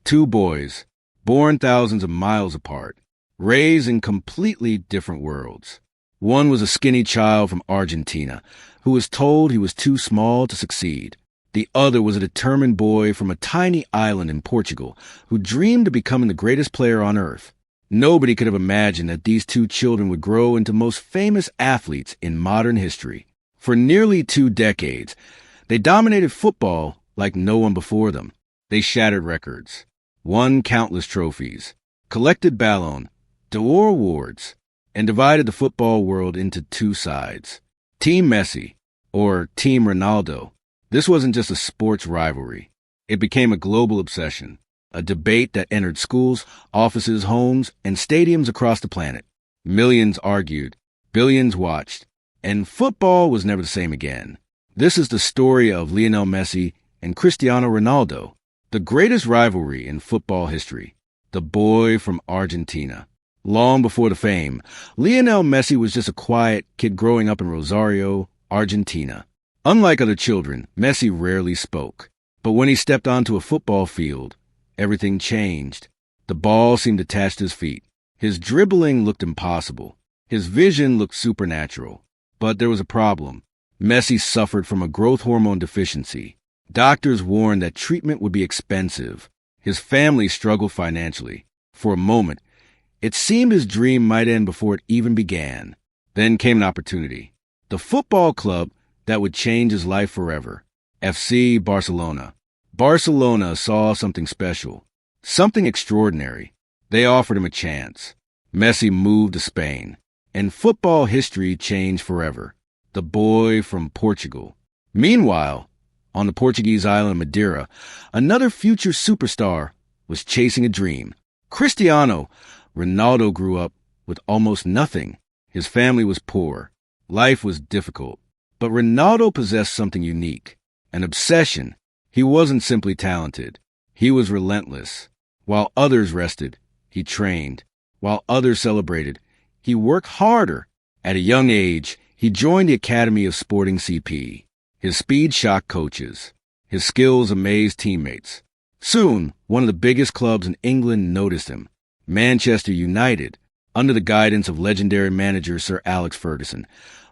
Two boys, born thousands of miles apart, raised in completely different worlds. One was a skinny child from Argentina who was told he was too small to succeed. The other was a determined boy from a tiny island in Portugal who dreamed of becoming the greatest player on earth. Nobody could have imagined that these two children would grow into most famous athletes in modern history. For nearly 2 decades, they dominated football like no one before them. They shattered records, won countless trophies, collected Ballon d'Or awards, and divided the football world into 2 sides. Team Messi, or Team Ronaldo. This wasn't just a sports rivalry. It became a global obsession, a debate that entered schools, offices, homes, and stadiums across the planet. Millions argued, billions watched, and football was never the same again. This is the story of Lionel Messi and Cristiano Ronaldo, the greatest rivalry in football history. The boy from Argentina. Long before the fame, Lionel Messi was just a quiet kid growing up in Rosario, Argentina. Unlike other children, Messi rarely spoke. But when he stepped onto a football field, everything changed. The ball seemed attached to his feet. His dribbling looked impossible. His vision looked supernatural. But there was a problem. Messi suffered from a growth hormone deficiency. Doctors warned that treatment would be expensive. His family struggled financially. For a moment, it seemed his dream might end before it even began. Then came an opportunity. The football club that would change his life forever. FC Barcelona. Barcelona saw something special, something extraordinary. They offered him a chance. Messi moved to Spain, and football history changed forever. The boy from Portugal. Meanwhile, on the Portuguese island Madeira, another future superstar was chasing a dream. Cristiano Ronaldo grew up with almost nothing. His family was poor. Life was difficult. But Ronaldo possessed something unique, an obsession. He wasn't simply talented. He was relentless. While others rested, he trained. While others celebrated, he worked harder. At a young age, he joined the Academy of Sporting CP. His speed shocked coaches. His skills amazed teammates. Soon, one of the biggest clubs in England noticed him. Manchester United, under the guidance of legendary manager Sir Alex Ferguson.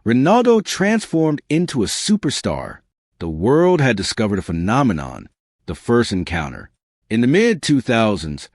Ronaldo transformed into a superstar. The world had discovered a phenomenon, the first encounter. In the mid-2000s,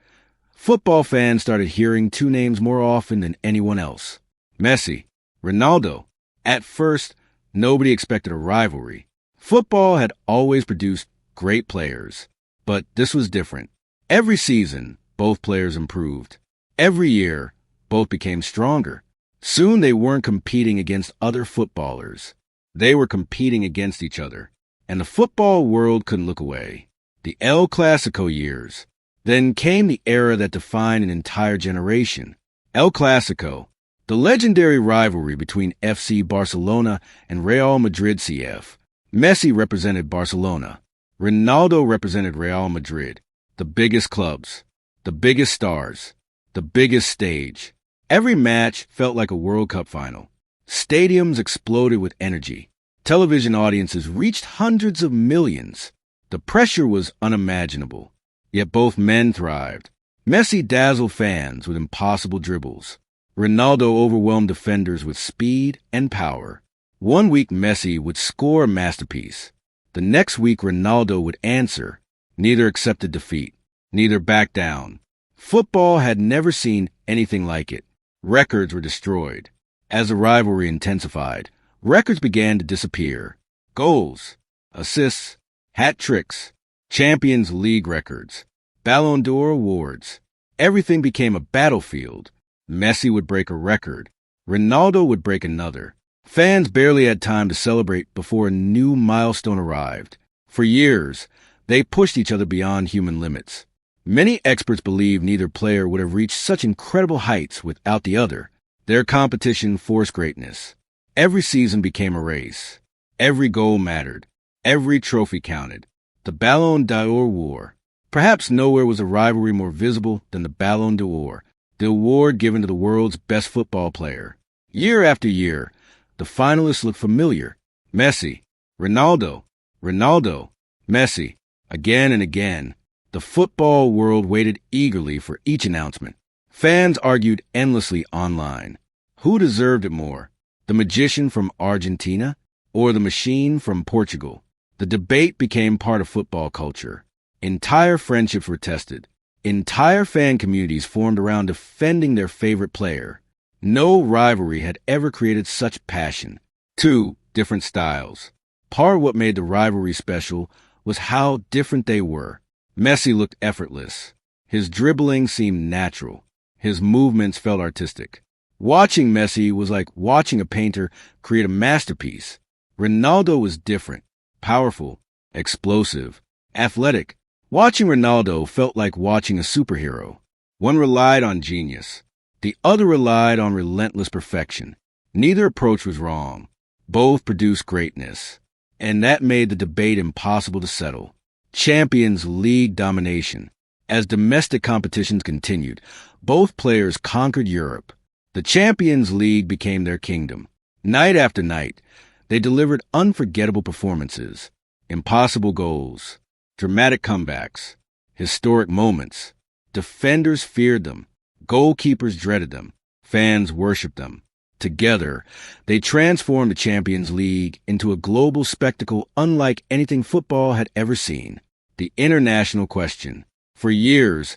football fans started hearing 2 names more often than anyone else. Messi, Ronaldo. At first, nobody expected a rivalry. Football had always produced great players, but this was different. Every season, both players improved. Every year, both became stronger. Soon they weren't competing against other footballers. They were competing against each other. And the football world couldn't look away. The El Clásico years. Then came the era that defined an entire generation. El Clásico, the legendary rivalry between FC Barcelona and Real Madrid CF. Messi represented Barcelona. Ronaldo represented Real Madrid. The biggest clubs, the biggest stars, the biggest stage. Every match felt like a World Cup final. Stadiums exploded with energy. Television audiences reached hundreds of millions. The pressure was unimaginable. Yet both men thrived. Messi dazzled fans with impossible dribbles. Ronaldo overwhelmed defenders with speed and power. One week Messi would score a masterpiece. The next week Ronaldo would answer. Neither accepted defeat. Neither backed down. Football had never seen anything like it. Records were destroyed. As the rivalry intensified, records began to disappear. Goals, assists, hat tricks, Champions League records, Ballon d'Or awards. Everything became a battlefield. Messi would break a record. Ronaldo would break another. Fans barely had time to celebrate before a new milestone arrived. For years, they pushed each other beyond human limits. Many experts believe neither player would have reached such incredible heights without the other. Their competition forced greatness. Every season became a race. Every goal mattered. Every trophy counted. The Ballon d'Or war. Perhaps nowhere was a rivalry more visible than the Ballon d'Or, the award given to the world's best football player. Year after year, the finalists looked familiar. Messi, Ronaldo, Ronaldo, Messi. Again and again, the The football world waited eagerly for each announcement. Fans argued endlessly online. Who deserved it more, the magician from Argentina or the machine from Portugal? The debate became part of football culture. Entire friendships were tested. Entire fan communities formed around defending their favorite player. No rivalry had ever created such passion. Two different styles. Part of what made the rivalry special was how different they were. Messi looked effortless. His dribbling seemed natural. His movements felt artistic. Watching Messi was like watching a painter create a masterpiece. Ronaldo was different, powerful, explosive, athletic. Watching Ronaldo felt like watching a superhero. One relied on genius. The other relied on relentless perfection. Neither approach was wrong. Both produced greatness. And that made the debate impossible to settle. Champions League domination. As domestic competitions continued, both players conquered Europe. The Champions League became their kingdom. Night after night, they delivered unforgettable performances, impossible goals, dramatic comebacks, historic moments. Defenders feared them. Goalkeepers dreaded them. Fans worshipped them. Together, they transformed the Champions League into a global spectacle unlike anything football had ever seen. The international question. For years,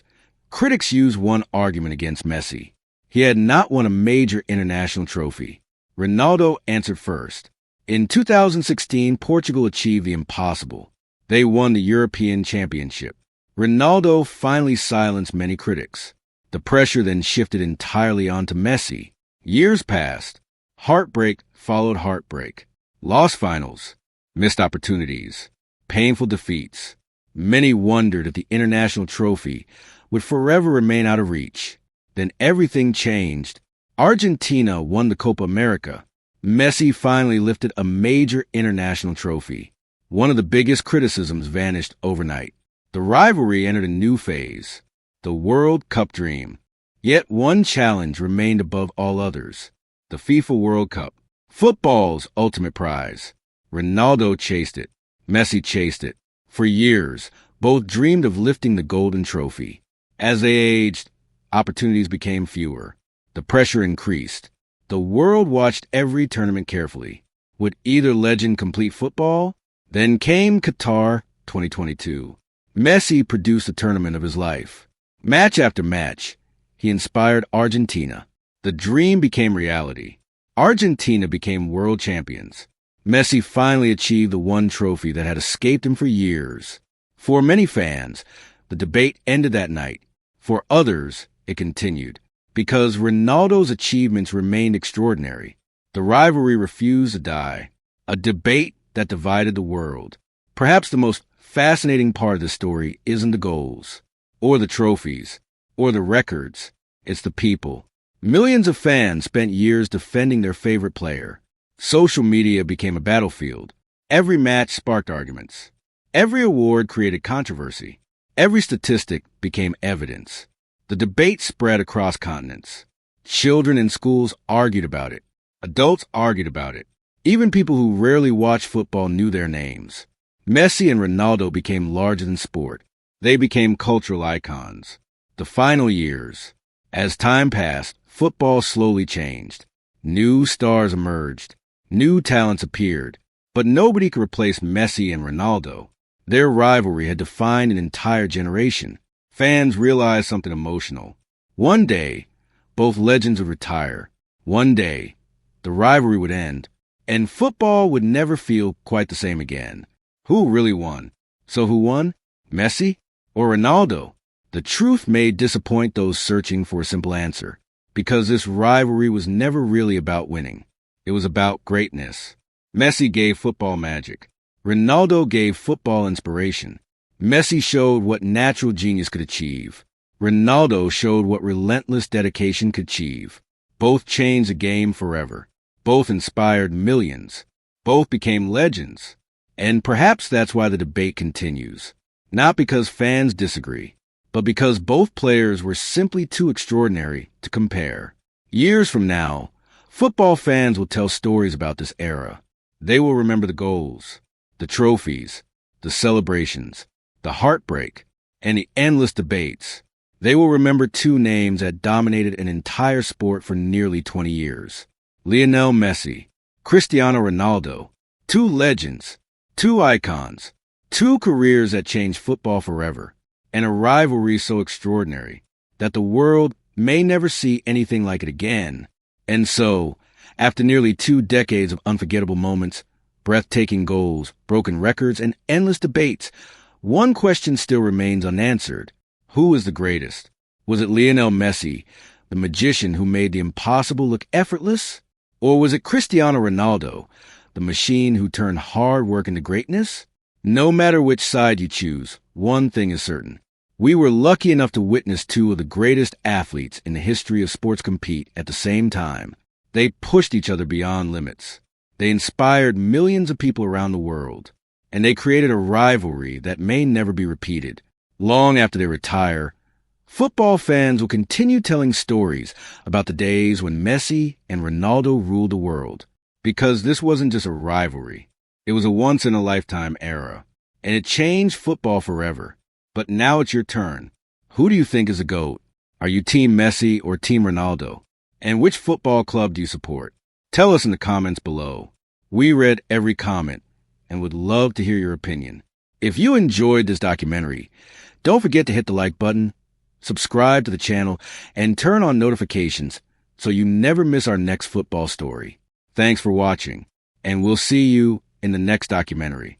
critics used one argument against Messi. He had not won a major international trophy. Ronaldo answered first. In 2016, Portugal achieved the impossible. They won the European Championship. Ronaldo finally silenced many critics. The pressure then shifted entirely onto Messi. Years passed. Heartbreak followed heartbreak. Lost finals, missed opportunities, painful defeats. Many wondered if the international trophy would forever remain out of reach. Then everything changed. Argentina won the Copa America. Messi finally lifted a major international trophy. One of the biggest criticisms vanished overnight. The rivalry entered a new phase, the World Cup dream. Yet one challenge remained above all others, the FIFA World Cup, football's ultimate prize. Ronaldo chased it. Messi chased it. For years, both dreamed of lifting the golden trophy. As they aged, opportunities became fewer. The pressure increased. The world watched every tournament carefully. Would either legend complete football? Then came Qatar 2022. Messi produced the tournament of his life. Match after match, he inspired Argentina. The dream became reality. Argentina became world champions. Messi finally achieved the one trophy that had escaped him for years. For many fans, the debate ended that night. For others, it continued. Because Ronaldo's achievements remained extraordinary, the rivalry refused to die. A debate that divided the world. Perhaps the most fascinating part of the story isn't the goals, or the trophies, or the records. It's the people. Millions of fans spent years defending their favorite player. Social media became a battlefield. Every match sparked arguments. Every award created controversy. Every statistic became evidence. The debate spread across continents. Children in schools argued about it. Adults argued about it. Even people who rarely watched football knew their names. Messi and Ronaldo became larger than sport. They became cultural icons. The final years. As time passed, football slowly changed. New stars emerged. New talents appeared. But nobody could replace Messi and Ronaldo. Their rivalry had defined an entire generation. Fans realized something emotional. One day, both legends would retire. One day, the rivalry would end, and football would never feel quite the same again. Who really won? So who won? Messi or Ronaldo? The truth may disappoint those searching for a simple answer, because this rivalry was never really about winning. It was about greatness. Messi gave football magic. Ronaldo gave football inspiration. Messi showed what natural genius could achieve. Ronaldo showed what relentless dedication could achieve. Both changed the game forever. Both inspired millions. Both became legends. And perhaps that's why the debate continues. Not because fans disagree, but because both players were simply too extraordinary to compare. Years from now, football fans will tell stories about this era. They will remember the goals, the trophies, the celebrations, the heartbreak, and the endless debates. They will remember two names that dominated an entire sport for nearly 20 years. Lionel Messi, Cristiano Ronaldo, two legends, two icons, two careers that changed football forever, and a rivalry so extraordinary that the world may never see anything like it again. And so, after nearly 2 decades of unforgettable moments, breathtaking goals, broken records, and endless debates, one question still remains unanswered. Who is the greatest? Was it Lionel Messi, the magician who made the impossible look effortless? Or was it Cristiano Ronaldo, the machine who turned hard work into greatness? No matter which side you choose, one thing is certain. We were lucky enough to witness two of the greatest athletes in the history of sports compete at the same time. They pushed each other beyond limits. They inspired millions of people around the world. And they created a rivalry that may never be repeated. Long after they retire, football fans will continue telling stories about the days when Messi and Ronaldo ruled the world. Because this wasn't just a rivalry. It was a once-in-a-lifetime era. And it changed football forever. But now it's your turn. Who do you think is the GOAT? Are you Team Messi or Team Ronaldo? And which football club do you support? Tell us in the comments below. We read every comment and would love to hear your opinion. If you enjoyed this documentary, don't forget to hit the like button, subscribe to the channel, and turn on notifications so you never miss our next football story. Thanks for watching, and we'll see you in the next documentary.